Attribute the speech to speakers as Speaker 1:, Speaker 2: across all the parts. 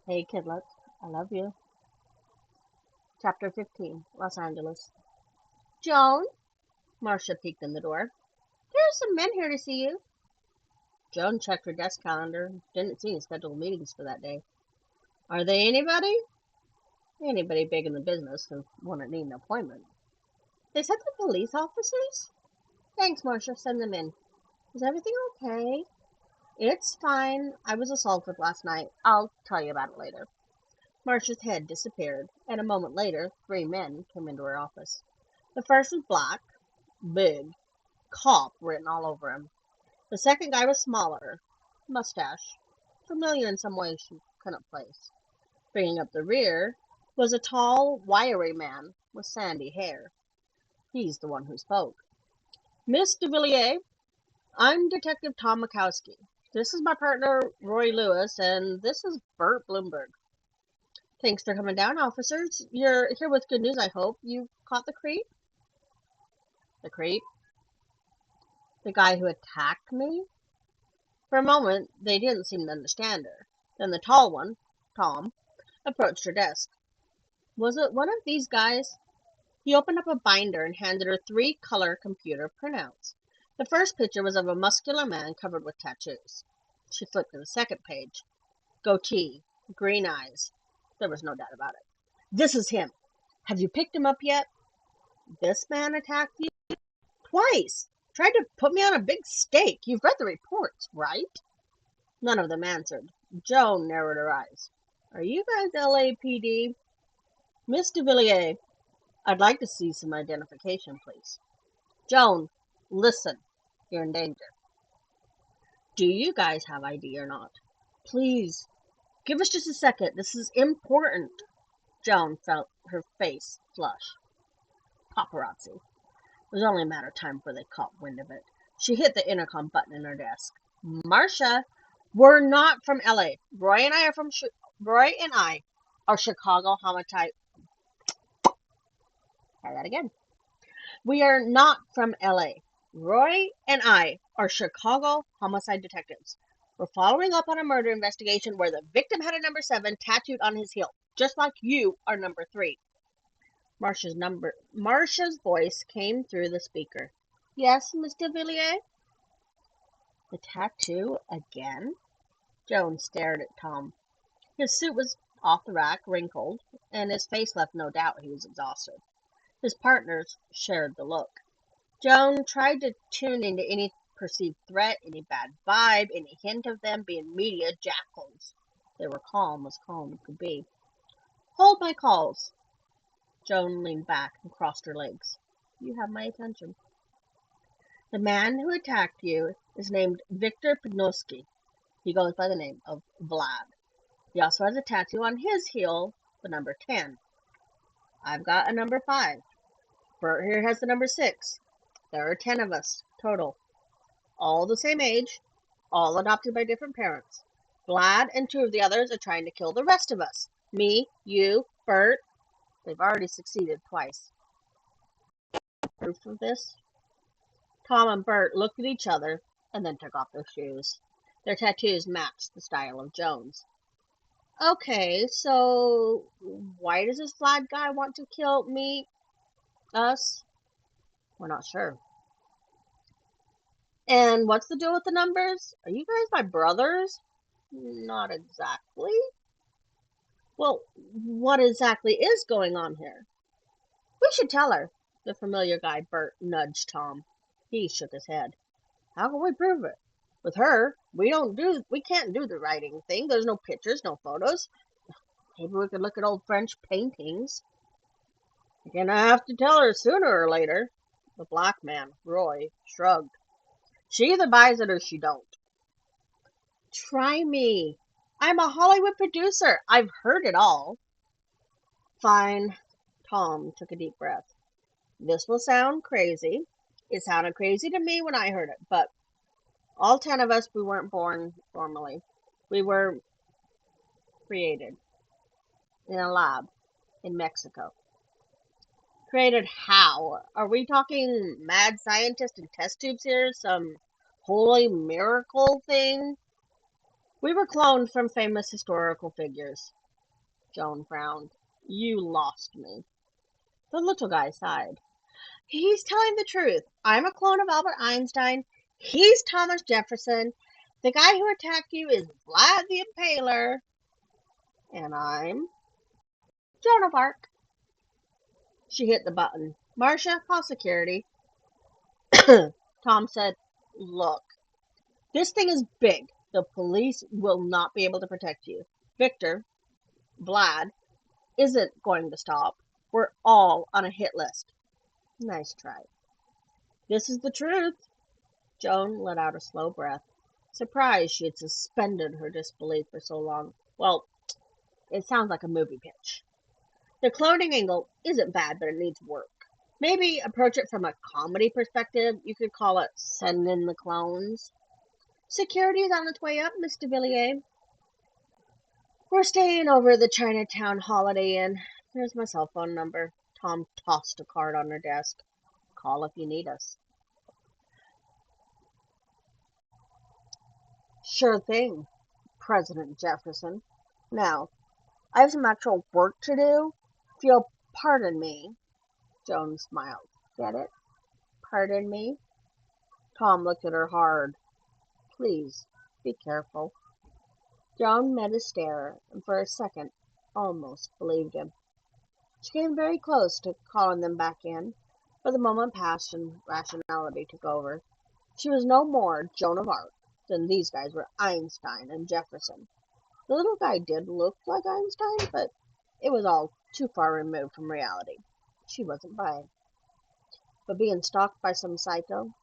Speaker 1: Hey, kidlet. I love you. Chapter 15, Los Angeles. Joan? Marcia peeked in the door. There's some men here to see you. Joan checked her desk calendar. Didn't see any scheduled meetings for that day. Are they anybody? Anybody big in the business who wouldn't need an appointment. They said they're police officers? Thanks, Marcia. Send them in. Is everything okay? It's fine. I was assaulted last night. I'll tell you about it later. Marcia's head disappeared, and a moment later, three men came into her office. The first was black, big, cop written all over him. The second guy was smaller, mustache, familiar in some way she couldn't place. Bringing up the rear was a tall, wiry man with sandy hair. He's the one who spoke. Miss de Villiers, I'm Detective Tom Mikowski. This is my partner, Roy Lewis, and this is Bert Bloomberg. Thanks for coming down, officers. You're here with good news, I hope. You caught the creep? The creep? The guy who attacked me? For a moment, they didn't seem to understand her. Then the tall one, Tom, approached her desk. Was it one of these guys? He opened up a binder and handed her three color computer printouts. The first picture was of a muscular man covered with tattoos. She flipped to the second page. Goatee, green eyes. There was no doubt about it. This is him. Have you picked him up yet? This man attacked you? Twice. Tried to put me on a big stake. You've read the reports, right? None of them answered. Joan narrowed her eyes. Are you guys LAPD? Miss de Villiers, I'd like to see some identification, please. Joan, listen. You're in danger. Do you guys have ID or not? Please, give us just a second. This is important. Joan felt her face flush. Paparazzi. It was only a matter of time before they caught wind of it. She hit the intercom button in her desk. Marcia, we're not from LA. Roy and I are Chicago homicide. Try that again. We are not from LA. Roy and I are Chicago homicide detectives. We're following up on a murder investigation where the victim had a number 7 tattooed on his heel, just like you are number 3. Marcia's voice came through the speaker. Yes, Mr. Villiers? The tattoo again? Joan stared at Tom. His suit was off the rack, wrinkled, and his face left no doubt he was exhausted. His partners shared the look. Joan tried to tune into any perceived threat, any bad vibe, any hint of them being media jackals. They were calm as calm could be. Hold my calls. Joan leaned back and crossed her legs. You have my attention. The man who attacked you is named Victor Pudnowski. He goes by the name of Vlad. He also has a tattoo on his heel, the number 10. I've got a number 5. Bert here has the number 6. There are 10 of us, total. All the same age, all adopted by different parents. Vlad and 2 of the others are trying to kill the rest of us. Me, you, Bert. They've already succeeded twice. Proof of this? Tom and Bert looked at each other and then took off their shoes. Their tattoos matched the style of Joan's. Okay, so why does this Vlad guy want to kill me? Us? We're not sure. And what's the deal with the numbers? Are you guys my brothers? Not exactly. Well, what exactly is going on here? We should tell her. The familiar guy, Bert, nudged Tom. He shook his head. How can we prove it? With her, we can't do the writing thing. There's no pictures, no photos. Maybe we could look at old French paintings. You're gonna have to tell her sooner or later. The black man, Roy, shrugged. She either buys it or she don't. Try me. I'm a Hollywood producer. I've heard it all. Fine. Tom took a deep breath. This will sound crazy. It sounded crazy to me when I heard it, but all 10 of us, we weren't born normally. We were created in a lab in Mexico. Created how? Are we talking mad scientist in test tubes here? Some holy miracle thing? We were cloned from famous historical figures. Joan frowned. You lost me. The little guy sighed. He's telling the truth. I'm a clone of Albert Einstein. He's Thomas Jefferson. The guy who attacked you is Vlad the Impaler. And I'm Joan of Arc. She hit the button. Marcia, call security. Tom said, Look, this thing is big. The police will not be able to protect you. Victor, Vlad, isn't going to stop. We're all on a hit list. Nice try. This is the truth. Joan let out a slow breath, surprised she had suspended her disbelief for so long. Well, it sounds like a movie pitch. The cloning angle isn't bad, but it needs work. Maybe approach it from a comedy perspective. You could call it Send in the Clones. Security is on its way up, Miss de Villiers. We're staying over at the Chinatown Holiday Inn. There's my cell phone number. Tom tossed a card on her desk. Call if you need us. Sure thing, President Jefferson. Now, I have some actual work to do. If you'll pardon me. Joan smiled. Get it? Pardon me? Tom looked at her hard. Please, be careful. Joan met his stare, and for a second almost believed him. She came very close to calling them back in, but the moment passed and rationality took over. She was no more Joan of Arc than these guys were Einstein and Jefferson. The little guy did look like Einstein, but it was all too far removed from reality. She wasn't buying. But being stalked by some psycho,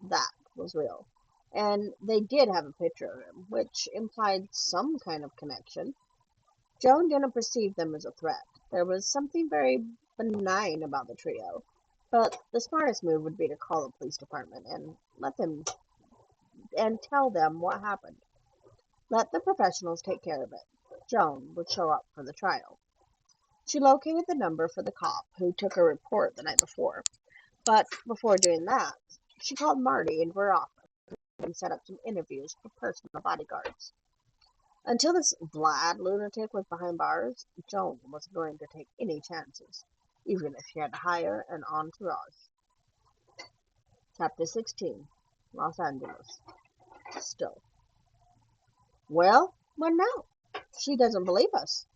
Speaker 1: that was real. And they did have a picture of him, which implied some kind of connection. Joan didn't perceive them as a threat. There was something very benign about the trio. But the smartest move would be to call the police department and tell them what happened. Let the professionals take care of it. Joan would show up for the trial. She located the number for the cop who took her report the night before. But before doing that, she called Marty into her office and set up some interviews for personal bodyguards. Until this Vlad lunatic was behind bars, Joan wasn't going to take any chances, even if she had to hire an entourage. Chapter 16, Los Angeles. Still. Well, what now? She doesn't believe us.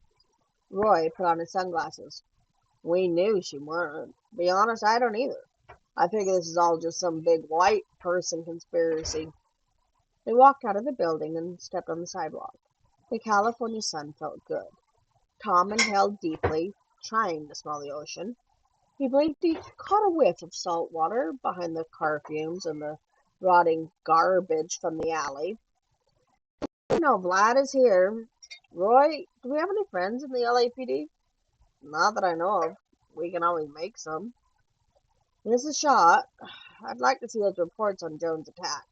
Speaker 1: Roy put on his sunglasses. We knew she weren't. Be honest, I don't either. I figure this is all just some big white person conspiracy. They walked out of the building and stepped on the sidewalk. The California sun felt good. Tom inhaled deeply, trying to smell the ocean. He believed he caught a whiff of salt water behind the car fumes and the rotting garbage from the alley. You know, Vlad is here. Roy, do we have any friends in the LAPD? Not that I know of. We can always make some. Mrs. Shaw, I'd like to see those reports on Joan's attack.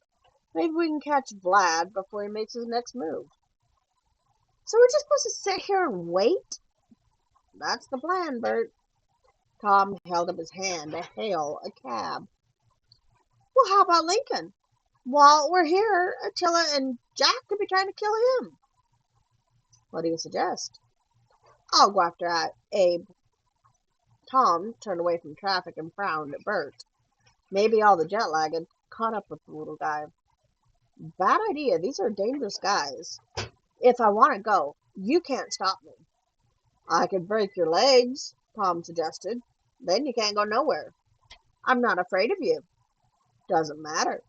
Speaker 1: Maybe we can catch Vlad before he makes his next move. So we're just supposed to sit here and wait? That's the plan, Bert. Tom held up his hand to hail a cab. Well, how about Lincoln? While we're here, Attila and Jack could be trying to kill him. What do you suggest? I'll go after Abe. Tom turned away from traffic and frowned at Bert. Maybe all the jet lag had caught up with the little guy. Bad idea. These are dangerous guys. If I want to go, you can't stop me. I could break your legs, Tom suggested. Then you can't go nowhere. I'm not afraid of you. Doesn't matter.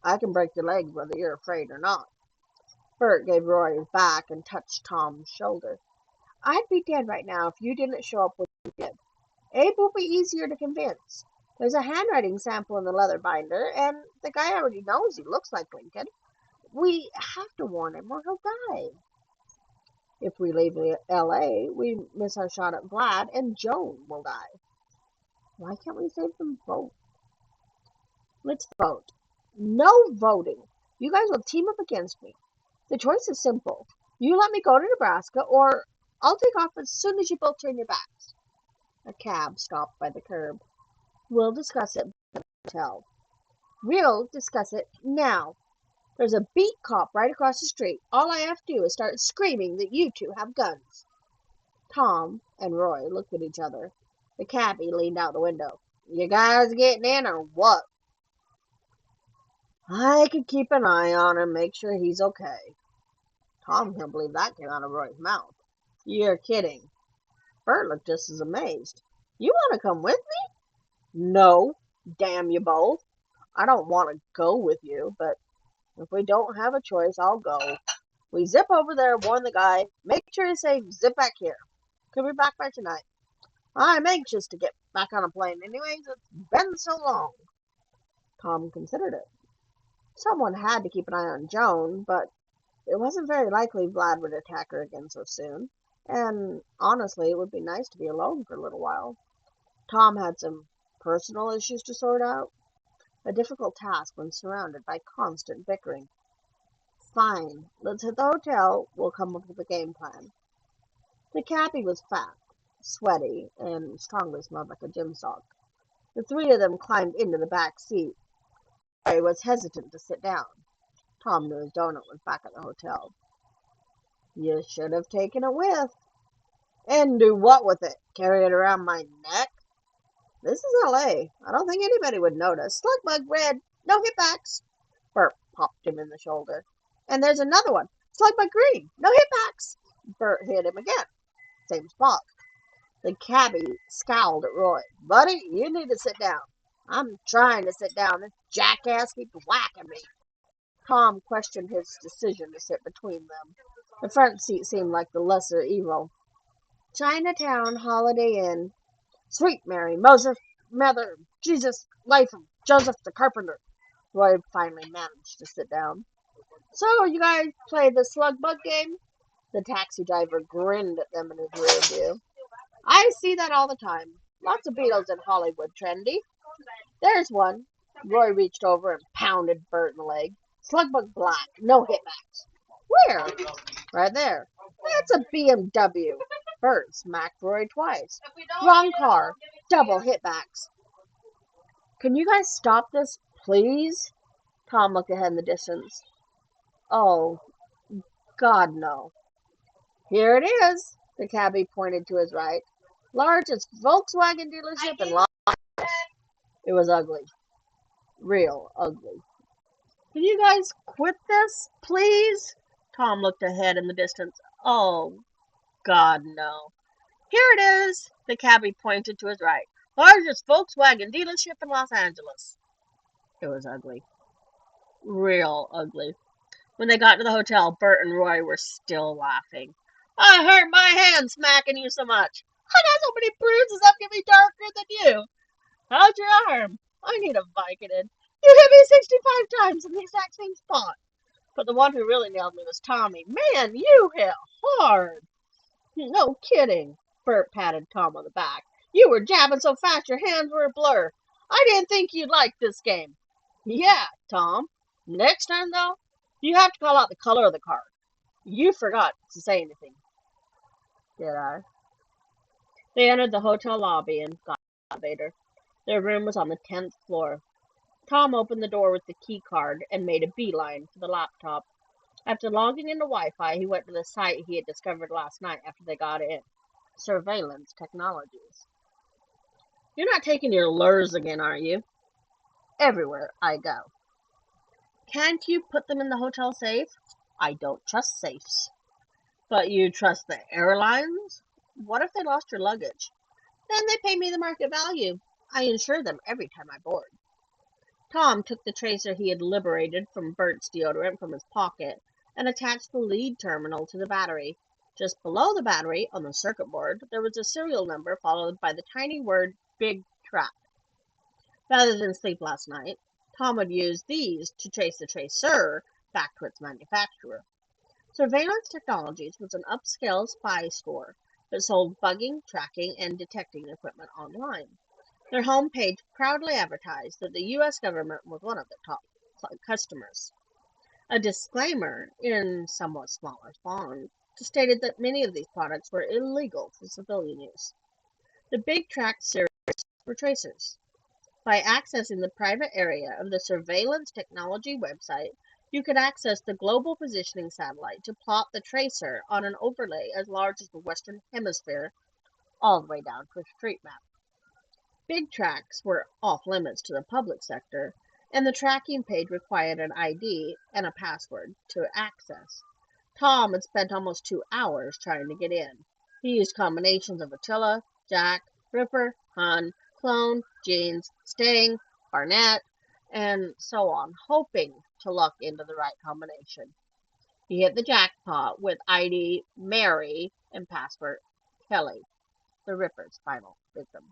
Speaker 1: I can break your legs whether you're afraid or not. Bert gave Roy his back and touched Tom's shoulder. I'd be dead right now if you didn't show up with you did. Abe will be easier to convince. There's a handwriting sample in the leather binder, and the guy already knows he looks like Lincoln. We have to warn him or he'll die. If we leave L.A., we miss our shot at Vlad, and Joan will die. Why can't we save them both? Let's vote. No voting. You guys will team up against me. The choice is simple. You let me go to Nebraska, or I'll take off as soon as you both turn your backs. A cab stopped by the curb. We'll discuss it at the hotel. We'll discuss it now. There's a beat cop right across the street. All I have to do is start screaming that you two have guns." Tom and Roy looked at each other. The cabbie leaned out the window. "You guys getting in or what?" "I could keep an eye on him, make sure he's okay." Tom couldn't believe that came out of Roy's mouth. "You're kidding." Bert looked just as amazed. "You want to come with me?" "No, damn you both. I don't want to go with you, but if we don't have a choice, I'll go. We zip over there, warn the guy, make sure he's safe, zip back here. Could be back by tonight. I'm anxious to get back on a plane anyways. It's been so long." Tom considered it. Someone had to keep an eye on Joan, but it wasn't very likely Vlad would attack her again so soon. And honestly, it would be nice to be alone for a little while. Tom had some personal issues to sort out, a difficult task when surrounded by constant bickering. "Fine, let's hit the hotel. We'll come up with a game plan." The cabbie was fat, sweaty, and strongly smelled like a gym sock. The three of them climbed into the back seat. Roy was hesitant to sit down. Tom knew his donut was back at the hotel. "You should have taken it with." "And do what with it? Carry it around my neck?" "This is LA. I don't think anybody would notice. Slug bug red, no hitbacks." Bert popped him in the shoulder. "And there's another one. Slug bug green, no hitbacks." Bert hit him again. Same spot. The cabbie scowled at Roy. "Buddy, you need to sit down." "I'm trying to sit down. This jackass keeps whacking me." Tom questioned his decision to sit between them. The front seat seemed like the lesser evil. "Chinatown, Holiday Inn. Sweet Mary, Moses, Mother, Jesus, Life of Joseph the Carpenter." Roy finally managed to sit down. "So, you guys play the slug bug game?" The taxi driver grinned at them in his rear view. "I see that all the time. Lots of Beatles in Hollywood, trendy." "There's one." Roy reached over and pounded Bert in the leg. "Slug bug black, no hitbacks." "Where?" "Right there." "That's a BMW." Bert smacked Roy twice. "Wrong car. Double hitbacks." "Can you guys stop this, please?" Tom looked ahead in the distance. "Oh, God, no." "Here it is." The cabbie pointed to his right. "Largest Volkswagen dealership in Los Angeles." It was ugly. Real ugly. "Can you guys quit this, please?" Tom looked ahead in the distance. "Oh, God, no." "Here it is." The cabbie pointed to his right. "Largest Volkswagen dealership in Los Angeles." It was ugly. Real ugly. When they got to the hotel, Bert and Roy were still laughing. "I hurt my hand smacking you so much. I got so many bruises I'm getting darker than you. How's your arm?" "I need a Vicodin." "You hit me 65 times in the exact same spot." But the one who really nailed me was Tommy. "Man, you hit hard." "No kidding." Bert patted Tom on the back. "You were jabbing so fast your hands were a blur. I didn't think you'd like this game." "Yeah, Tom. Next time, though, you have to call out the color of the card." "You forgot to say anything." "Did I?" They entered the hotel lobby and got the elevator. Their room was on the 10th floor. Tom opened the door with the key card and made a beeline for the laptop. After logging into Wi-Fi, he went to the site he had discovered last night after they got in. Surveillance Technologies. "You're not taking your lures again, are you?" "Everywhere I go." "Can't you put them in the hotel safe?" "I don't trust safes." "But you trust the airlines?" "What if they lost your luggage?" "Then they pay me the market value. I insure them every time I board." Tom took the tracer he had liberated from Bert's deodorant from his pocket and attached the lead terminal to the battery. Just below the battery, on the circuit board, there was a serial number followed by the tiny word "Big Trap." Rather than sleep last night, Tom would use these to trace the tracer back to its manufacturer. Surveillance Technologies was an upscale spy store that sold bugging, tracking, and detecting equipment online. Their homepage proudly advertised that the U.S. government was one of their top customers. A disclaimer, in somewhat smaller font, stated that many of these products were illegal for civilian use. The Big Track series were tracers. By accessing the private area of the Surveillance Technology website, You could access the Global Positioning Satellite to plot the tracer on an overlay as large as the Western Hemisphere, all the way down to a street map. Big tracks were off limits to the public sector, and the tracking page required an ID and a password to access. Tom had spent almost 2 hours trying to get in. He used combinations of Attila, Jack, Ripper, Hun, Clone, Jeans, Sting, Barnett, and so on, hoping to luck into the right combination. He hit the jackpot with ID Mary and password Kelly, the Ripper's final victim.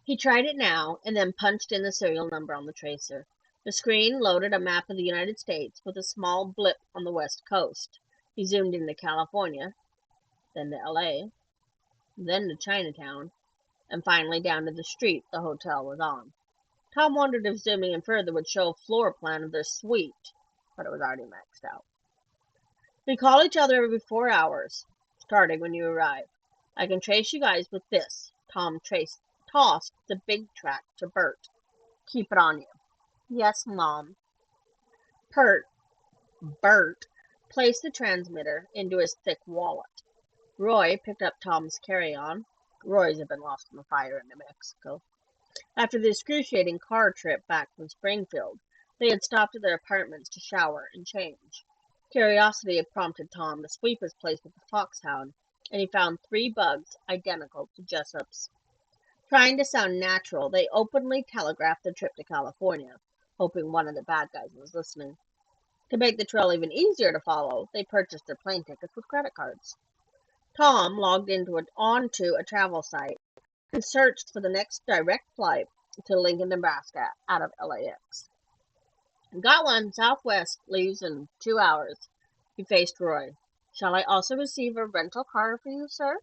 Speaker 1: He tried it now and then punched in the serial number on the tracer. The screen loaded a map of the United States with a small blip on the west coast. He zoomed into California, then to LA, then to Chinatown, and finally down to the street the hotel was on. Tom wondered if zooming in further would show a floor plan of their suite, but it was already maxed out. We call each other every 4 hours, starting when you arrive. I can trace you guys with this. Tom tossed the big track to Bert. Keep it on you. Yes, Mom. Bert placed the transmitter into his thick wallet. Roy picked up Tom's carry-on. Roy's had been lost in the fire in New Mexico. After the excruciating car trip back from Springfield, they had stopped at their apartments to shower and change. Curiosity had prompted Tom to sweep his place with the foxhound, and he found 3 bugs identical to Jessup's. Trying to sound natural, they openly telegraphed the trip to California, hoping one of the bad guys was listening. To make the trail even easier to follow, they purchased their plane tickets with credit cards. Tom logged onto a travel site and searched for the next direct flight to Lincoln, Nebraska out of LAX. Got one. Southwest leaves in 2 hours. He faced Roy. Shall I also receive a rental car for you, sir?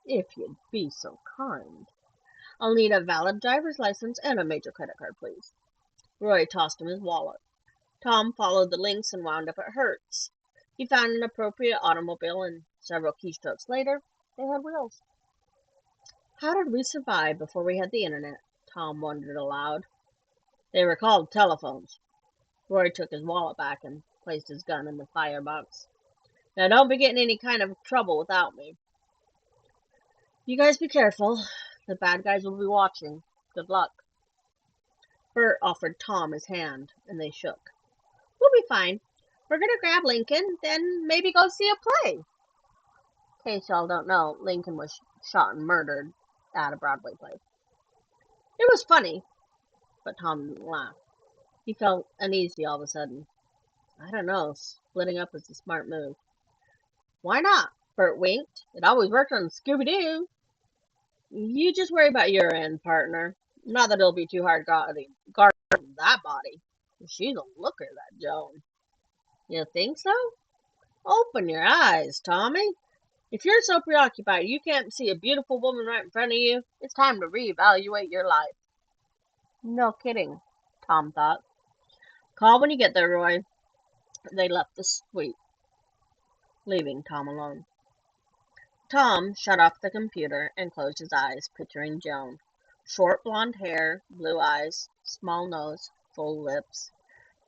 Speaker 1: If you'd be so kind. I'll need a valid driver's license and a major credit card, please. Roy tossed him his wallet. Tom followed the links and wound up at Hertz. He found an appropriate automobile, and several keystrokes later, they had wheels. How did we survive before we had the internet? Tom wondered aloud. They were called telephones. Roy took his wallet back and placed his gun in the firebox. Now don't be getting any kind of trouble without me. You guys be careful. The bad guys will be watching. Good luck. Bert offered Tom his hand, and they shook. We'll be fine. We're going to grab Lincoln, then maybe go see a play. In case y'all don't know, Lincoln was shot and murdered at a Broadway play. It was funny, but Tom didn't laugh. He felt uneasy all of a sudden. I don't know, splitting up is a smart move. Why not? Bert winked. It always worked on Scooby-Doo. You just worry about your end, partner. Not that it'll be too hard guarding that body. She's a looker, that Joan. You think so? Open your eyes, Tommy. If you're so preoccupied you can't see a beautiful woman right in front of you, it's time to reevaluate your life. No kidding, Tom thought. Call when you get there, Roy. They left the suite, leaving Tom alone. Tom shut off the computer and closed his eyes, picturing Joan. Short blonde hair, blue eyes, small nose, full lips.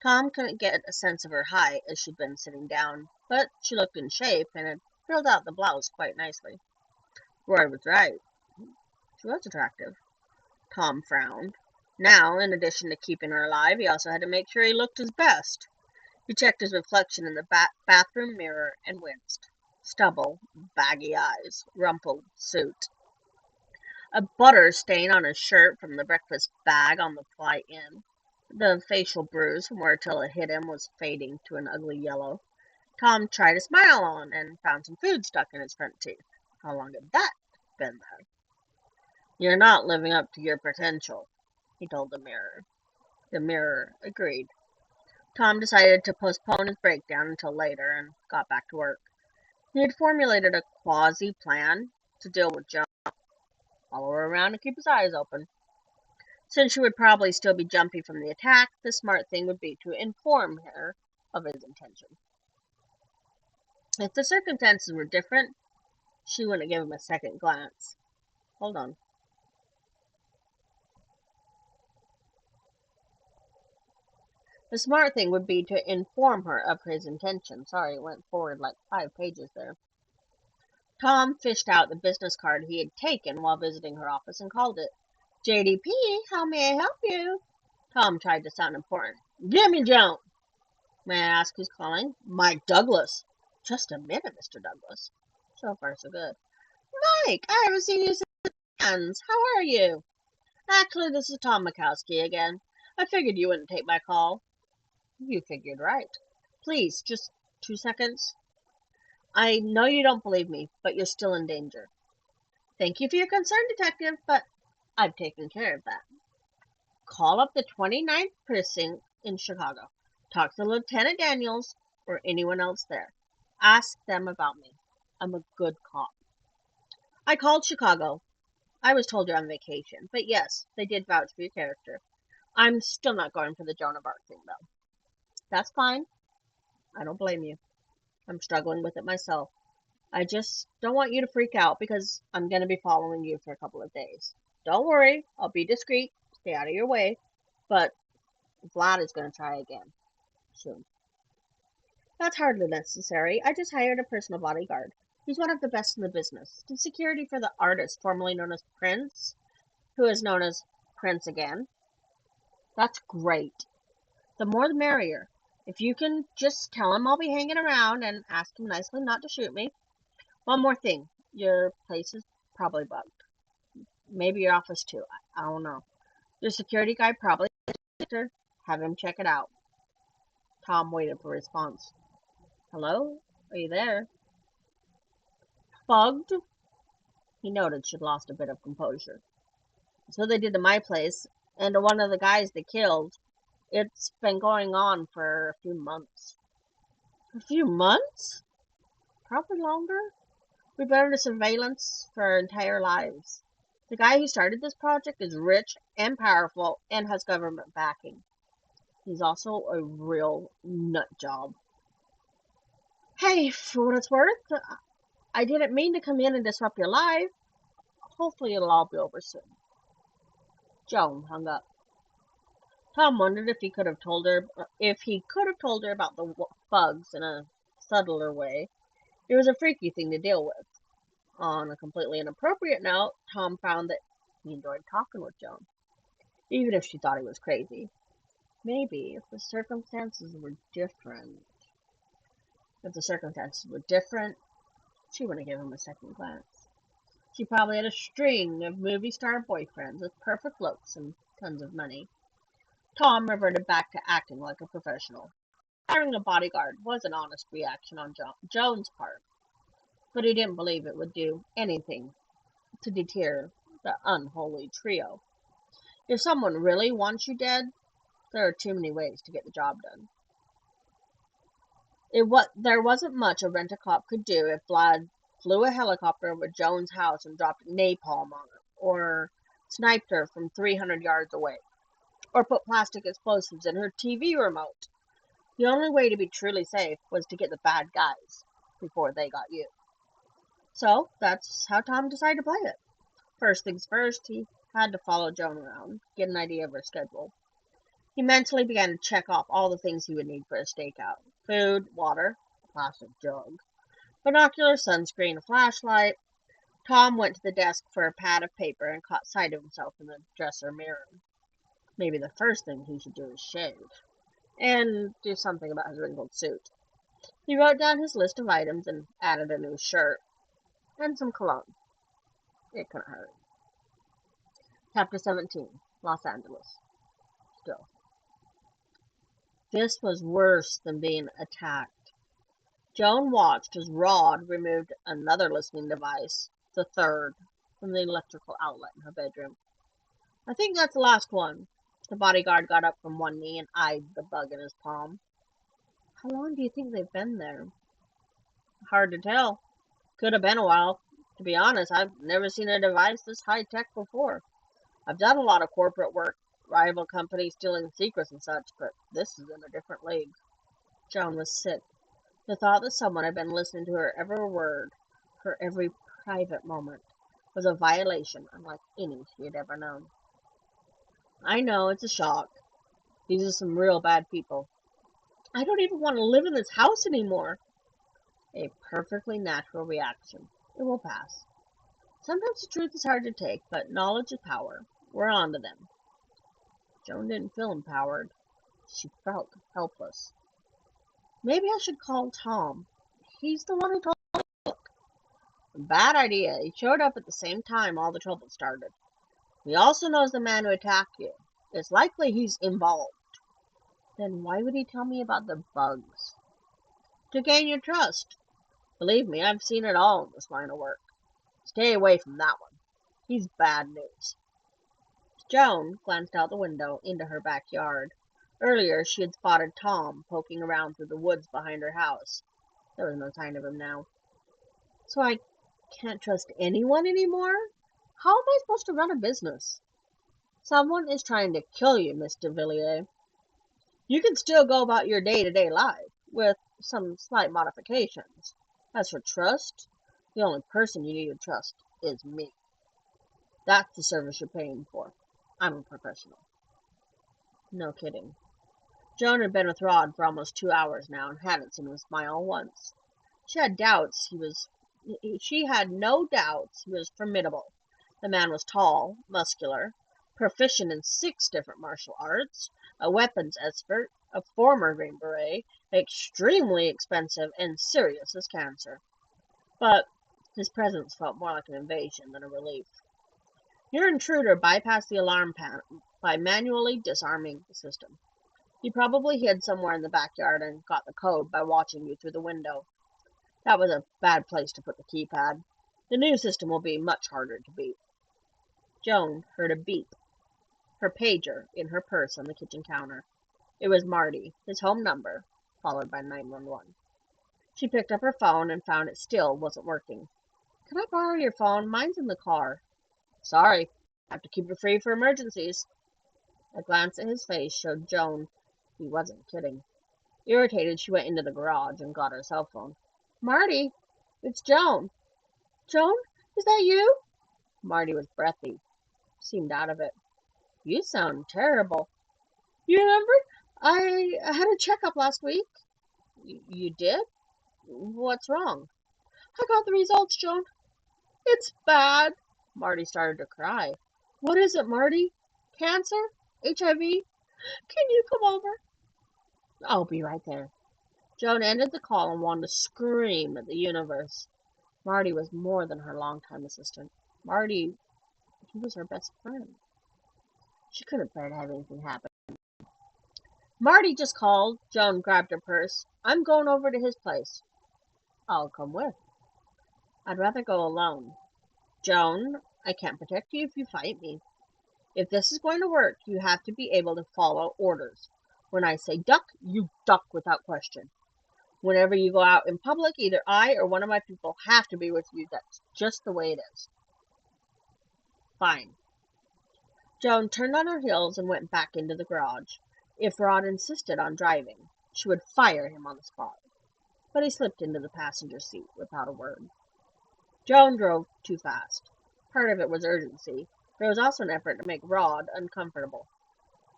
Speaker 1: Tom couldn't get a sense of her height as she'd been sitting down, but she looked in shape and had filled out the blouse quite nicely. Roy was right. She was attractive. Tom frowned. Now, in addition to keeping her alive, he also had to make sure he looked his best. He checked his reflection in the bathroom mirror and winced. Stubble, baggy eyes, rumpled suit. A butter stain on his shirt from the breakfast bag on the flight in. The facial bruise from where Attila hit him was fading to an ugly yellow. Tom tried a smile on and found some food stuck in his front teeth. How long had that been there? You're not living up to your potential, he told the mirror. The mirror agreed. Tom decided to postpone his breakdown until later and got back to work. He had formulated a quasi-plan to deal with Joan. Follow her around and keep his eyes open. Since she would probably still be jumpy from the attack, the smart thing would be to inform her of his intention. If the circumstances were different, she wouldn't give him a second glance. Hold on. The smart thing would be to inform her of his intention. Sorry, it went forward like 5 pages there. Tom fished out the business card he had taken while visiting her office and called it. JDP, how may I help you? Tom tried to sound important. Jimmy Jones. May I ask who's calling? Mike Douglas. Just a minute, Mr. Douglas. So far, so good. Mike, I haven't seen you since hands. How are you? Actually, this is Tom Mikowski again. I figured you wouldn't take my call. You figured right. Please, just 2 seconds. I know you don't believe me, but you're still in danger. Thank you for your concern, Detective, but I've taken care of that. Call up the 29th Precinct in Chicago. Talk to Lieutenant Daniels or anyone else there. Ask them about me. I'm a good cop. I called Chicago. I was told you're on vacation, but yes, they did vouch for your character. I'm still not going for the Joan of Arc thing, though. That's fine. I don't blame you. I'm struggling with it myself. I just don't want you to freak out because I'm going to be following you for a couple of days. Don't worry, I'll be discreet, stay out of your way, but Vlad is going to try again soon. That's hardly necessary. I just hired a personal bodyguard. He's one of the best in the business. Did security for the artist formerly known as Prince, who is known as Prince again. That's great. The more the merrier. If you can just tell him I'll be hanging around and ask him nicely not to shoot me. One more thing. Your place is probably bugged. Maybe your office too. I don't know. Your security guy probably have him check it out. Tom waited for a response. Hello? Are you there? Bugged? He noted she'd lost a bit of composure. So they did to my place, and to one of the guys they killed. It's been going on for a few months. A few months? Probably longer. We've been under surveillance for our entire lives. The guy who started this project is rich and powerful and has government backing. He's also a real nut job. Hey, for what it's worth, I didn't mean to come in and disrupt your life. Hopefully it'll all be over soon. Joan hung up. Tom wondered if he could have told her about the bugs in a subtler way. It was a freaky thing to deal with. On a completely inappropriate note, Tom found that he enjoyed talking with Joan, even if she thought he was crazy. Maybe if the circumstances were different. If the circumstances were different, she wouldn't give him a second glance. She probably had a string of movie star boyfriends with perfect looks and tons of money. Tom reverted back to acting like a professional. Hiring a bodyguard was an honest reaction on Joan's part, but he didn't believe it would do anything to deter the unholy trio. If someone really wants you dead, there are too many ways to get the job done. There wasn't much a rent-a-cop could do if Vlad flew a helicopter over Joan's house and dropped napalm on her, or sniped her from 300 yards away, or put plastic explosives in her TV remote. The only way to be truly safe was to get the bad guys before they got you. So that's how Tom decided to play it. First things first, he had to follow Joan around, get an idea of her schedule. He mentally began to check off all the things he would need for a stakeout. Food, water, a plastic jug, binoculars, sunscreen, a flashlight. Tom went to the desk for a pad of paper and caught sight of himself in the dresser mirror. Maybe the first thing he should do is shave. And do something about his wrinkled suit. He wrote down his list of items and added a new shirt. And some cologne. It couldn't hurt. Chapter 17. Los Angeles. Still. This was worse than being attacked. Joan watched as Rod removed another listening device, the third, from the electrical outlet in her bedroom. I think that's the last one. The bodyguard got up from one knee and eyed the bug in his palm. How long do you think they've been there? Hard to tell. Could have been a while. To be honest, I've never seen a device this high-tech before. I've done a lot of corporate work, rival companies stealing secrets and such, but this is in a different league. Joan was sick. The thought that someone had been listening to her every word, her every private moment, was a violation unlike any she had ever known. I know, it's a shock. These are some real bad people. I don't even want to live in this house anymore. A perfectly natural reaction. It will pass. Sometimes the truth is hard to take, but knowledge is power. We're on to them. Joan didn't feel empowered. She felt helpless. Maybe I should call Tom. He's the one who told me. Bad idea. He showed up at the same time all the trouble started. He also knows the man who attacked you. It's likely he's involved. Then why would he tell me about the bugs? To gain your trust. Believe me, I've seen it all in this line of work. Stay away from that one. He's bad news. Joan glanced out the window into her backyard. Earlier, she had spotted Tom poking around through the woods behind her house. There was no sign of him now. So I can't trust anyone anymore? How am I supposed to run a business? Someone is trying to kill you, Miss de Villiers. You can still go about your day-to-day life, with some slight modifications. As for trust, the only person you need to trust is me. That's the service you're paying for. I'm a professional. No kidding. Joan had been with Rod for almost 2 hours now and hadn't seen him smile once. She had no doubts he was formidable. The man was tall, muscular, proficient in 6 different martial arts, a weapons expert, a former Green Beret, extremely expensive, and serious as cancer. But his presence felt more like an invasion than a relief. Your intruder bypassed the alarm panel by manually disarming the system. He probably hid somewhere in the backyard and got the code by watching you through the window. That was a bad place to put the keypad. The new system will be much harder to beat. Joan heard a beep. Her pager in her purse on the kitchen counter. It was Marty, his home number, followed by 911. She picked up her phone and found it still wasn't working. Can I borrow your phone? Mine's in the car. Sorry, have to keep it free for emergencies. A glance at his face showed Joan he wasn't kidding. Irritated, she went into the garage and got her cell phone. Marty, it's Joan. Joan, is that you? Marty was breathy, seemed out of it. You sound terrible. You remember? I had a checkup last week. You did? What's wrong? I got the results, Joan. It's bad. Marty started to cry. What is it, Marty? Cancer? HIV? Can you come over? I'll be right there. Joan ended the call and wanted to scream at the universe. Marty was more than her longtime assistant. Marty, he was her best friend. She couldn't bear to have anything happen. Marty just called. Joan grabbed her purse. I'm going over to his place. I'll come with. I'd rather go alone. Joan, I can't protect you if you fight me. If this is going to work, you have to be able to follow orders. When I say duck, you duck without question. Whenever you go out in public, either I or one of my people have to be with you. That's just the way it is. Fine. Joan turned on her heels and went back into the garage. If Rod insisted on driving, she would fire him on the spot. But he slipped into the passenger seat without a word. Joan drove too fast. Part of it was urgency. There was also an effort to make Rod uncomfortable.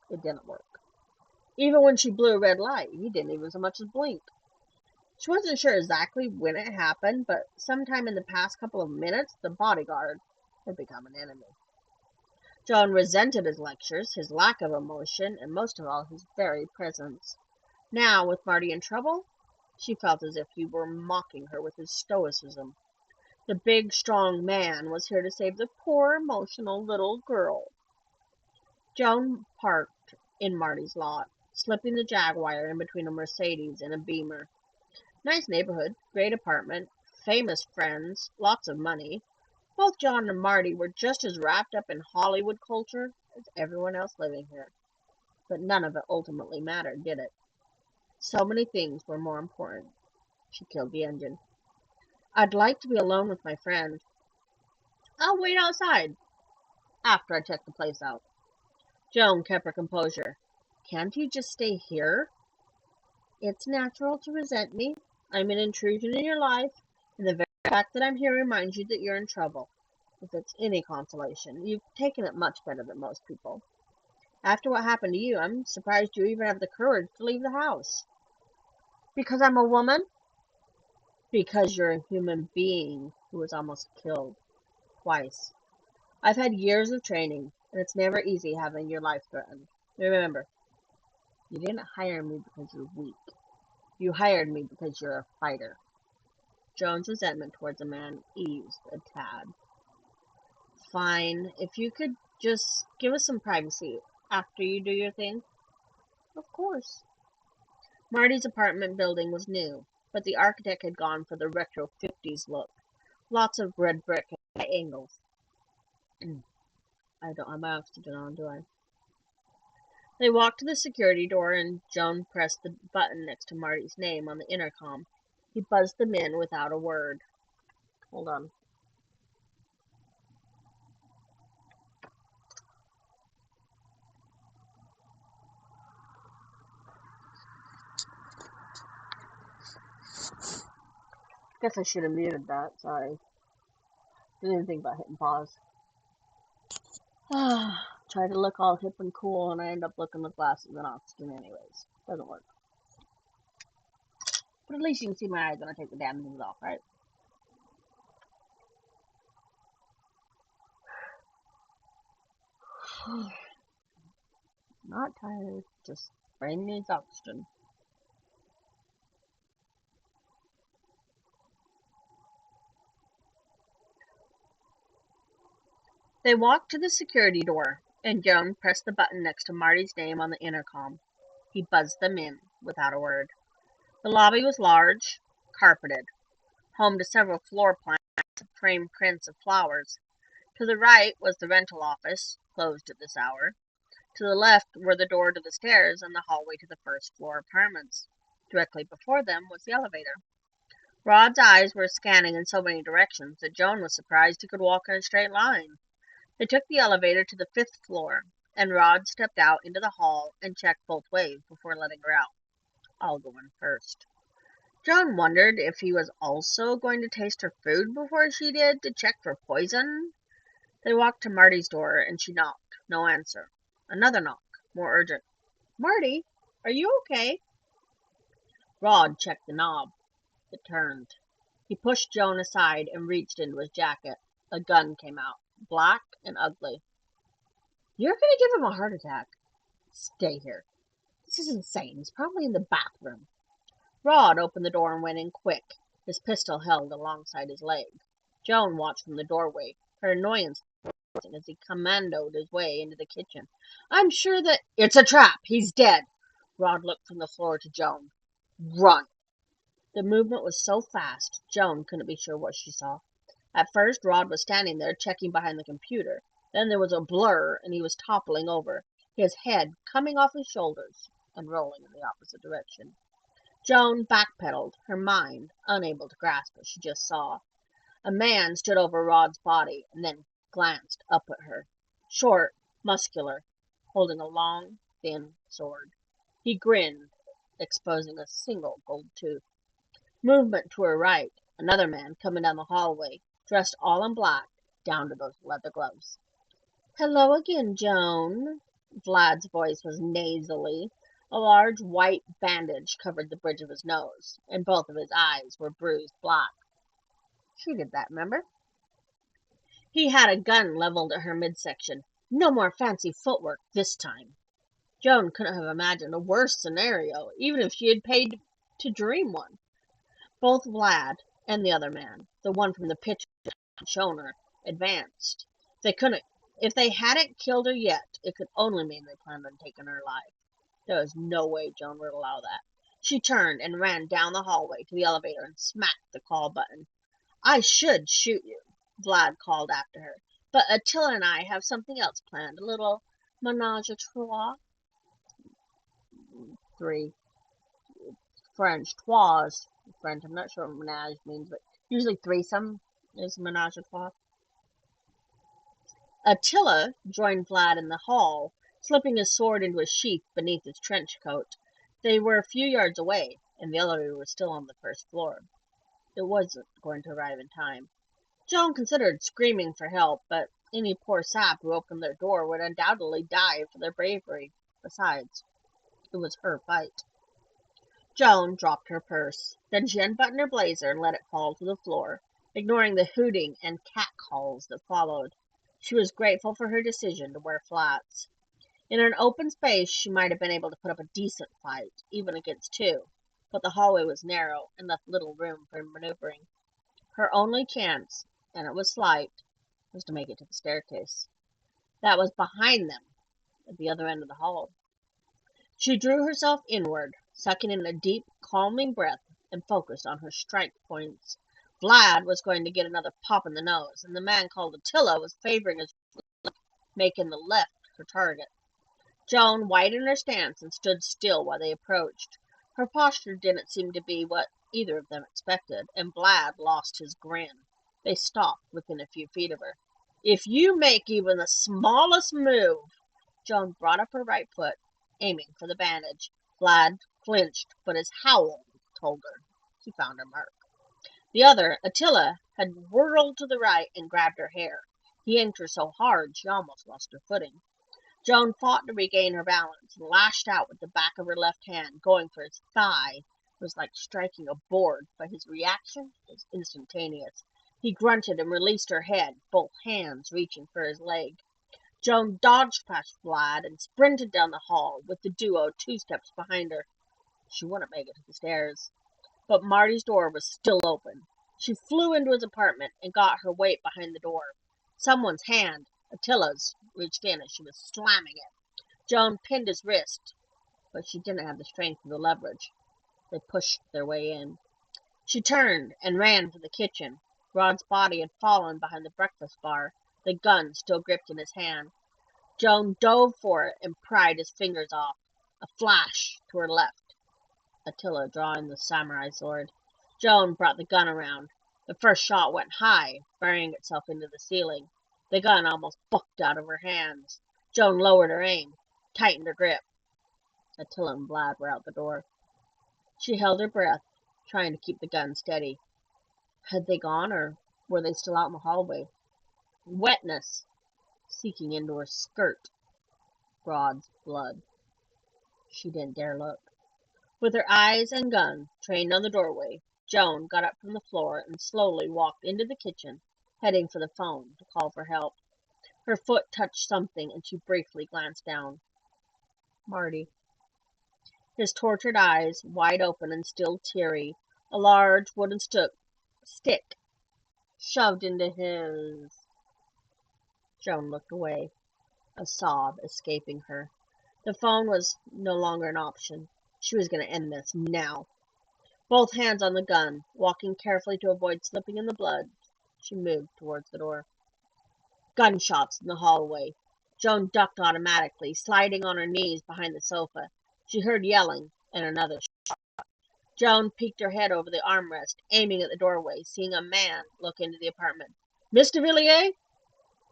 Speaker 1: It didn't work. Even when she blew a red light, he didn't even so much as blink. She wasn't sure exactly when it happened, but sometime in the past couple of minutes, the bodyguard had become an enemy. Joan resented his lectures, his lack of emotion, and most of all, his very presence. Now, with Marty in trouble, she felt as if he were mocking her with his stoicism. The big, strong man was here to save the poor, emotional little girl. Joan parked in Marty's lot, slipping the Jaguar in between a Mercedes and a Beamer. Nice neighborhood, great apartment, famous friends, lots of money. Both John and Marty were just as wrapped up in Hollywood culture as everyone else living here. But none of it ultimately mattered, did it? So many things were more important. She killed the engine. I'd like to be alone with my friend. I'll wait outside after I check the place out. Joan kept her composure. Can't you just stay here? It's natural to resent me. I'm an intrusion in your life, and the very fact that I'm here reminds you that you're in trouble. If it's any consolation, you've taken it much better than most people. After what happened to you, I'm surprised you even have the courage to leave the house. Because I'm a woman? Because you're a human being who was almost killed. Twice. I've had years of training, and it's never easy having your life threatened. Remember, you didn't hire me because you're weak. You hired me because you're a fighter. Joan's resentment towards the man eased a tad. Fine, if you could just give us some privacy after you do your thing. Of course. Marty's apartment building was new, but the architect had gone for the retro 50s look. Lots of red brick at angles. I don't have my oxygen on, do I? They walked to the security door and Joan pressed the button next to Marty's name on the intercom. He buzzed them in without a word. Hold on. Guess I should have muted that. Sorry. Didn't even think about hitting pause. Try to look all hip and cool, and I end up looking with glasses and oxygen anyways. Doesn't work. But at least you can see my eyes when I take the damn things off, right? Not tired. Just brain needs oxygen. They walked to the security door, and Joan pressed the button next to Marty's name on the intercom. He buzzed them in, without a word. The lobby was large, carpeted, home to several floor plans and framed prints of flowers. To the right was the rental office, closed at this hour. To the left were the door to the stairs and the hallway to the first floor apartments. Directly before them was the elevator. Rod's eyes were scanning in so many directions that Joan was surprised he could walk in a straight line. They took the elevator to the 5th floor, and Rod stepped out into the hall and checked both ways before letting her out. I'll go in first. Joan wondered if he was also going to taste her food before she did to check for poison. They walked to Marty's door, and she knocked. No answer. Another knock, more urgent. Marty, are you okay? Rod checked the knob. It turned. He pushed Joan aside and reached into his jacket. A gun came out, black and ugly. You're going to give him a heart attack. Stay here. This is insane. He's probably in the bathroom. Rod opened the door and went in quick, his pistol held alongside his leg. Joan watched from the doorway, her annoyance as he commandoed his way into the kitchen. I'm sure that it's a trap. He's dead. Rod looked from the floor to Joan. Run. The movement was so fast, Joan couldn't be sure what she saw. At first, Rod was standing there checking behind the computer. Then there was a blur, and he was toppling over, his head coming off his shoulders and rolling in the opposite direction. Joan backpedaled, her mind unable to grasp what she just saw. A man stood over Rod's body and then glanced up at her. Short, muscular, holding a long, thin sword. He grinned, exposing a single gold tooth. Movement to her right, another man coming down the hallway, dressed all in black, down to those leather gloves. Hello again, Joan. Vlad's voice was nasally. A large white bandage covered the bridge of his nose, and both of his eyes were bruised black. She did that, remember? He had a gun leveled at her midsection. No more fancy footwork this time. Joan couldn't have imagined a worse scenario, even if she had paid to dream one. Both Vlad and the other man, the one from the picture shown her, advanced. If they hadn't killed her yet, it could only mean they planned on taking her life. There was no way Joan would allow that. She turned and ran down the hallway to the elevator and smacked the call button. I should shoot you, Vlad called after her, but Attila and I have something else planned, a little menage a trois. 3. French, trois, French, I'm not sure what menage means, but usually threesome is menage a trois. Attila joined Vlad in the hall, slipping his sword into a sheath beneath his trench coat. They were a few yards away, and the elevator was still on the first floor. It wasn't going to arrive in time. Joan considered screaming for help, but Any poor sap who opened their door would undoubtedly die for their bravery. Besides, it was her fight. Joan dropped her purse. Then she unbuttoned her blazer and let it fall to the floor, ignoring the hooting and catcalls that followed. She was grateful for her decision to wear flats. In an open space she might have been able to put up a decent fight, even against two, but the hallway was narrow and left little room for maneuvering. Her only chance, and it was slight, was to make it to the staircase. That was behind them, at the other end of the hall. She drew herself inward, sucking in a deep, calming breath, and focused on her strike points. Vlad was going to get another pop in the nose, and the man called Attila was favoring his right, making the left her target. Joan widened her stance and stood still while they approached. Her posture didn't seem to be what either of them expected, and Vlad lost his grin. They stopped within a few feet of her. If you make even the smallest move, Joan brought up her right foot, aiming for the bandage. Vlad flinched, but his howl told her he found her mark. The other, Attila, had whirled to the right and grabbed her hair. He aimed her so hard she almost lost her footing. Joan fought to regain her balance and lashed out with the back of her left hand, going for his thigh. It was like striking a board, but his reaction was instantaneous. He grunted and released her head, both hands reaching for his leg. Joan dodged past Vlad and sprinted down the hall, with the duo 2 steps behind her. She wouldn't make it to the stairs, but Marty's door was still open. She flew into his apartment and got her weight behind the door. Someone's hand, Attila's, reached in as she was slamming it. Joan pinned his wrist, but she didn't have the strength of the leverage. They pushed their way in. She turned and ran for the kitchen. Rod's body had fallen behind the breakfast bar, the gun still gripped in his hand. Joan dove for it and pried his fingers off. A flash to her left. Attila drawing the samurai sword. Joan brought the gun around. The first shot went high, burying itself into the ceiling. The gun almost bucked out of her hands. Joan lowered her aim, tightened her grip. Attila and Vlad were out the door. She held her breath, trying to keep the gun steady. Had they gone, or were they still out in the hallway? Wetness seeking into her skirt. Rod's blood. She didn't dare look. With her eyes and gun trained on the doorway, Joan got up from the floor and slowly walked into the kitchen, heading for the phone to call for help. Her foot touched something and she briefly glanced down. Marty. His tortured eyes, wide open and still teary, a large wooden stick shoved into his. Joan looked away, a sob escaping her. The phone was no longer an option. She was going to end this now. Both hands on the gun, walking carefully to avoid slipping in the blood, she moved towards the door. Gunshots in the hallway. Joan ducked automatically, sliding on her knees behind the sofa. She heard yelling and another shot. Joan peeked her head over the armrest, aiming at the doorway, seeing a man look into the apartment. Mr. Villiers?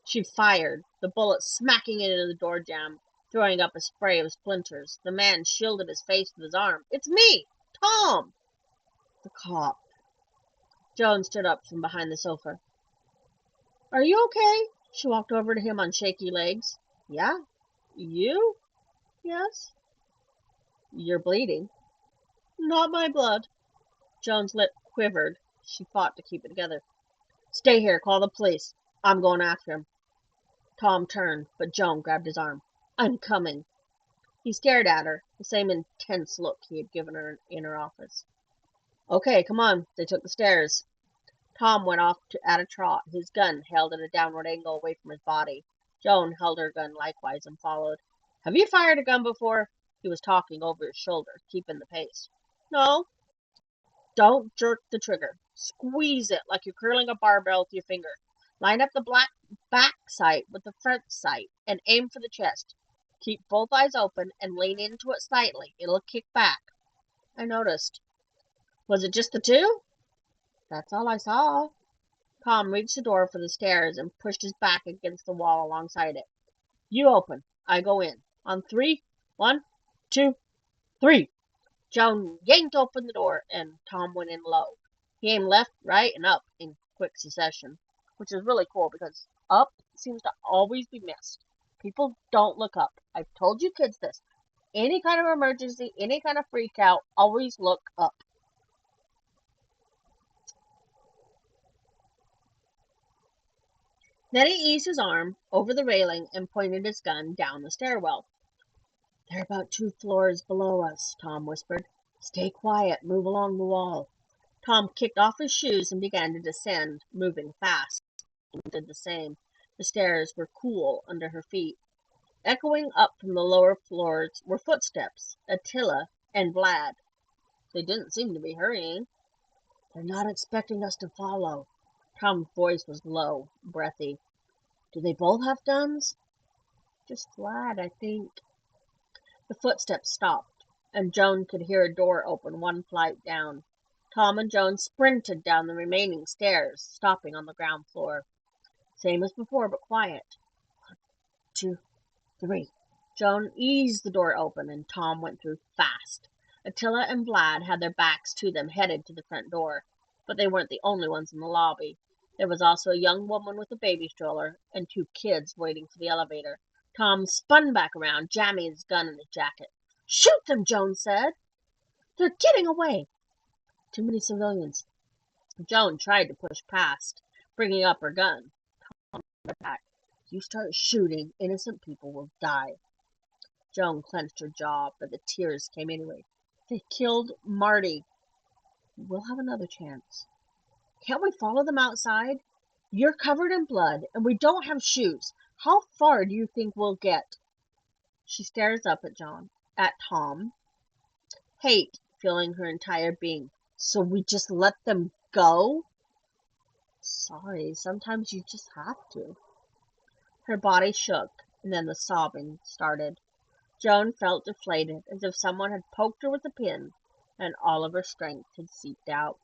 Speaker 1: She fired, the bullet smacking into the door jamb, throwing up a spray of splinters. The man shielded his face with his arm. It's me! Tom! The cop. Joan stood up from behind the sofa. Are you okay? She walked over to him on shaky legs. Yeah? You? Yes? You're bleeding. Not my blood. Joan's lip quivered. She fought to keep it together. Stay here. Call the police. I'm going after him. Tom turned, but Joan grabbed his arm. I'm coming. He stared at her, the same intense look he had given her in her office. Okay, come on. They took the stairs. Tom went off at a trot, his gun held at a downward angle away from his body. Joan held her gun likewise and followed. Have you fired a gun before? He was talking over his shoulder, keeping the pace. No. Don't jerk the trigger. Squeeze it like you're curling a barbell with your finger. Line up the back sight with the front sight and aim for the chest. Keep both eyes open and lean into it slightly. It'll kick back. I noticed. Was it just the two? That's all I saw. Tom reached the door for the stairs and pushed his back against the wall alongside it. You open. I go in. On 3. 1, 2, 3. Joan yanked open the door and Tom went in low. He aimed left, right, and up in quick succession, which is really cool because up seems to always be missed. People don't look up. I've told you kids this. Any kind of emergency, any kind of freak out, always look up. Then he eased his arm over the railing and pointed his gun down the stairwell. They're about 2 floors below us, Tom whispered. Stay quiet, move along the wall. Tom kicked off his shoes and began to descend, moving fast. He did the same. The stairs were cool under her feet. Echoing up from the lower floors were footsteps, Attila and Vlad. They didn't seem to be hurrying. They're not expecting us to follow. Tom's voice was low, breathy. Do they both have guns? Just Vlad, I think. The footsteps stopped, and Joan could hear a door open 1 flight down. Tom and Joan sprinted down the remaining stairs, stopping on the ground floor. Same as before, but quiet. 1, 2, 3. Joan eased the door open, and Tom went through fast. Attila and Vlad had their backs to them, headed to the front door. But they weren't the only ones in the lobby. There was also a young woman with a baby stroller, and 2 kids waiting for the elevator. Tom spun back around, jamming his gun in his jacket. Shoot them, Joan said. They're getting away. Too many civilians. Joan tried to push past, bringing up her gun. Tom back. If you start shooting, innocent people will die. Joan clenched her jaw, but the tears came anyway. They killed Marty. We'll have another chance. Can't we follow them outside? You're covered in blood, and we don't have shoes. How far do you think we'll get? She stares up at Tom, hate filling her entire being. So we just let them go? Sorry, sometimes you just have to. Her body shook, and then the sobbing started. Joan felt deflated, as if someone had poked her with a pin, and all of her strength had seeped out.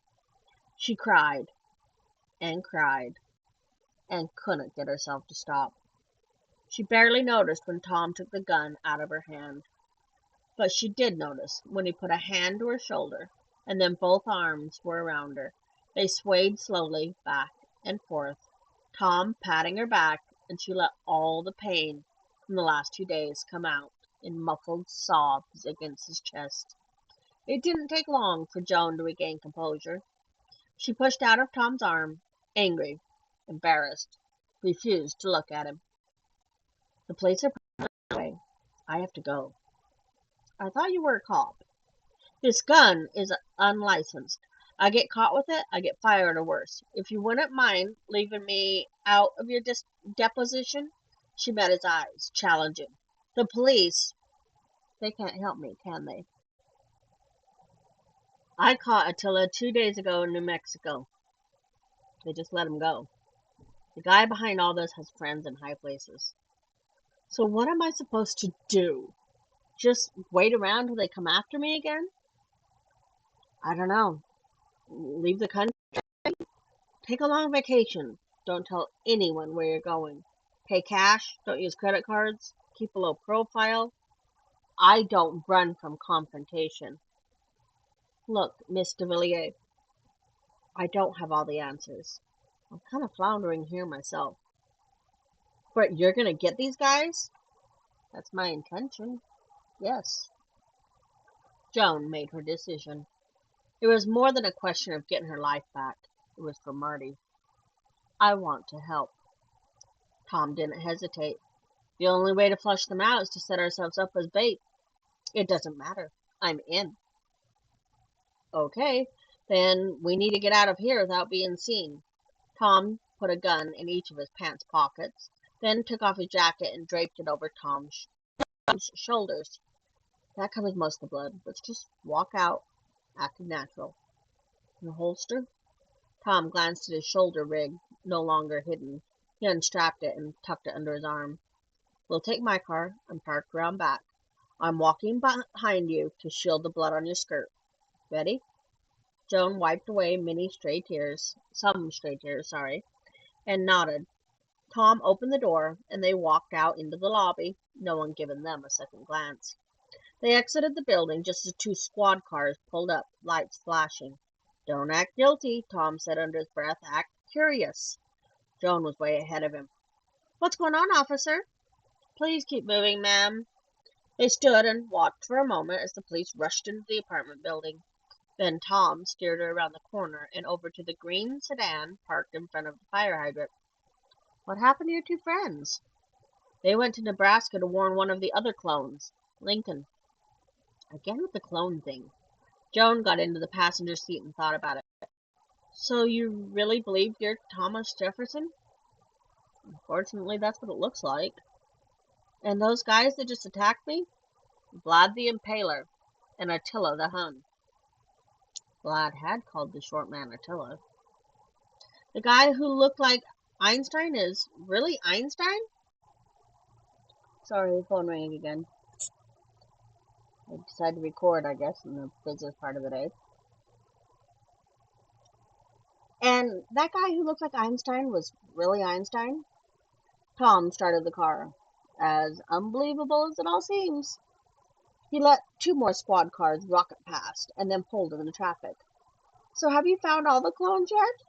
Speaker 1: She cried, and couldn't get herself to stop. She barely noticed when Tom took the gun out of her hand. But she did notice when he put a hand to her shoulder, and then both arms were around her. They swayed slowly back and forth, Tom patting her back, and she let all the pain from the last 2 days come out in muffled sobs against his chest. It didn't take long for Joan to regain composure. She pushed out of Tom's arm, angry, embarrassed, refused to look at him. The police are away. I have to go. I thought you were a cop. This gun is unlicensed. I get caught with it, I get fired or worse. If you wouldn't mind leaving me out of your deposition. She met his eyes, challenging. The police, they can't help me, can they? I caught Attila 2 days ago in New Mexico. They just let him go. The guy behind all this has friends in high places. So what am I supposed to do? Just wait around till they come after me again? I don't know. Leave the country? Take a long vacation. Don't tell anyone where you're going. Pay cash. Don't use credit cards. Keep a low profile. I don't run from confrontation. Look, Miss de Villiers, I don't have all the answers. I'm kind of floundering here myself. But you're gonna get these guys? That's my intention. Yes. Joan made her decision. It was more than a question of getting her life back. It was for Marty. I want to help. Tom didn't hesitate. The only way to flush them out is to set ourselves up as bait. It doesn't matter. I'm in. Okay, then we need to get out of here without being seen. Tom put a gun in each of his pants pockets, then took off his jacket and draped it over Tom's shoulders. That covers most of the blood. Let's just walk out, acting natural. Your holster? Tom glanced at his shoulder rig, no longer hidden. He unstrapped it and tucked it under his arm. We'll take my car. I'm parked around back. I'm walking behind you to shield the blood on your skirt. Ready? Joan wiped away some stray tears, and nodded. Tom opened the door, and they walked out into the lobby, no one giving them a second glance. They exited the building just as 2 squad cars pulled up, lights flashing. Don't act guilty, Tom said under his breath. Act curious. Joan was way ahead of him. What's going on, officer? Please keep moving, ma'am. They stood and watched for a moment as the police rushed into the apartment building. Then Tom steered her around the corner and over to the green sedan parked in front of the fire hydrant. What happened to your two friends? They went to Nebraska to warn one of the other clones, Lincoln. Again with the clone thing. Joan got into the passenger seat and thought about it. So you really believe you're Thomas Jefferson? Unfortunately, that's what it looks like. And those guys that just attacked me? Vlad the Impaler and Attila the Hun. Vlad had called the short man Attila. The guy who looked like Einstein is really Einstein? Sorry, the phone rang again. I decided to record, I guess, in the business part of the day. And that guy who looked like Einstein was really Einstein? Tom started the car. As unbelievable as it all seems. He let two more squad cars rocket past and then pulled into traffic. So have you found all the clones yet?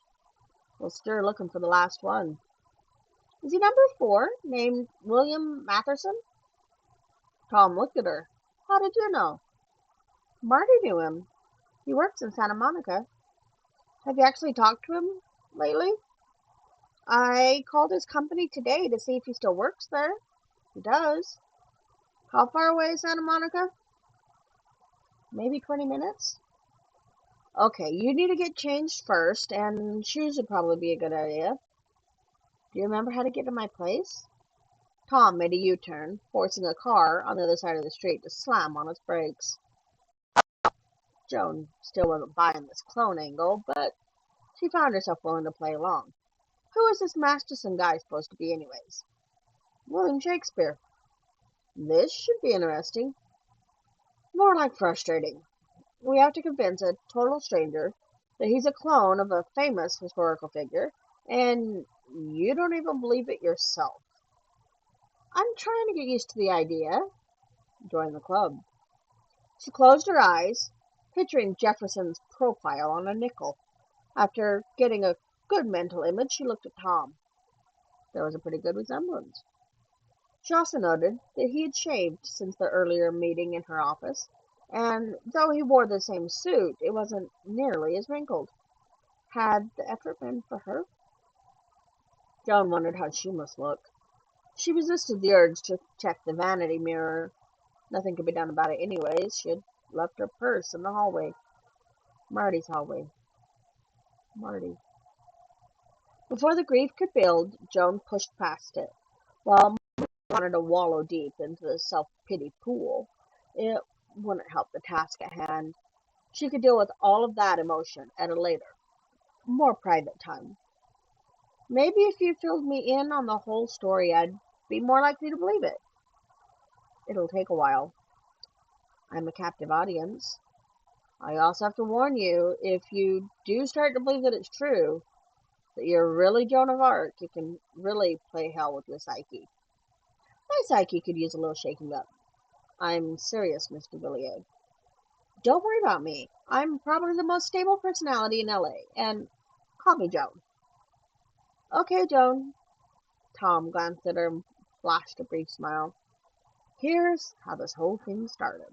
Speaker 1: We're still looking for the last one. Is he number 4, named William Matherson? Tom looked at her. How did you know? Marty knew him. He works in Santa Monica. Have you actually talked to him lately? I called his company today to see if he still works there. He does. How far away is Santa Monica? Maybe 20 minutes? Okay, you need to get changed first, and shoes would probably be a good idea. Do you remember how to get to my place? Tom made a U-turn, forcing a car on the other side of the street to slam on its brakes. Joan still wasn't buying this clone angle, but she found herself willing to play along. Who is this Masterson guy supposed to be anyways? William Shakespeare. This should be interesting. More like frustrating. We have to convince a total stranger that he's a clone of a famous historical figure, and you don't even believe it yourself. I'm trying to get used to the idea. Join the club. She closed her eyes, picturing Jefferson's profile on a nickel. After getting a good mental image, she looked at Tom. There was a pretty good resemblance. She also noted that he had shaved since the earlier meeting in her office, and though he wore the same suit, it wasn't nearly as wrinkled. Had the effort been for her? Joan wondered how she must look. She resisted the urge to check the vanity mirror. Nothing could be done about it anyways. She had left her purse in the hallway. Marty's hallway. Marty. Before the grief could build, Joan pushed past it. While Marty wanted to wallow deep into the self-pity pool, it wouldn't help the task at hand. She could deal with all of that emotion at a later, more private time. Maybe if you filled me in on the whole story, I'd be more likely to believe it. It'll take a while. I'm a captive audience. I also have to warn you, if you do start to believe that it's true, that you're really Joan of Arc, it can really play hell with your psyche. My psyche could use a little shaking up. I'm serious, Mr. Villiers. Don't worry about me. I'm probably the most stable personality in LA, and call me Joan. Okay, Joan. Tom glanced at her and flashed a brief smile. Here's how this whole thing started.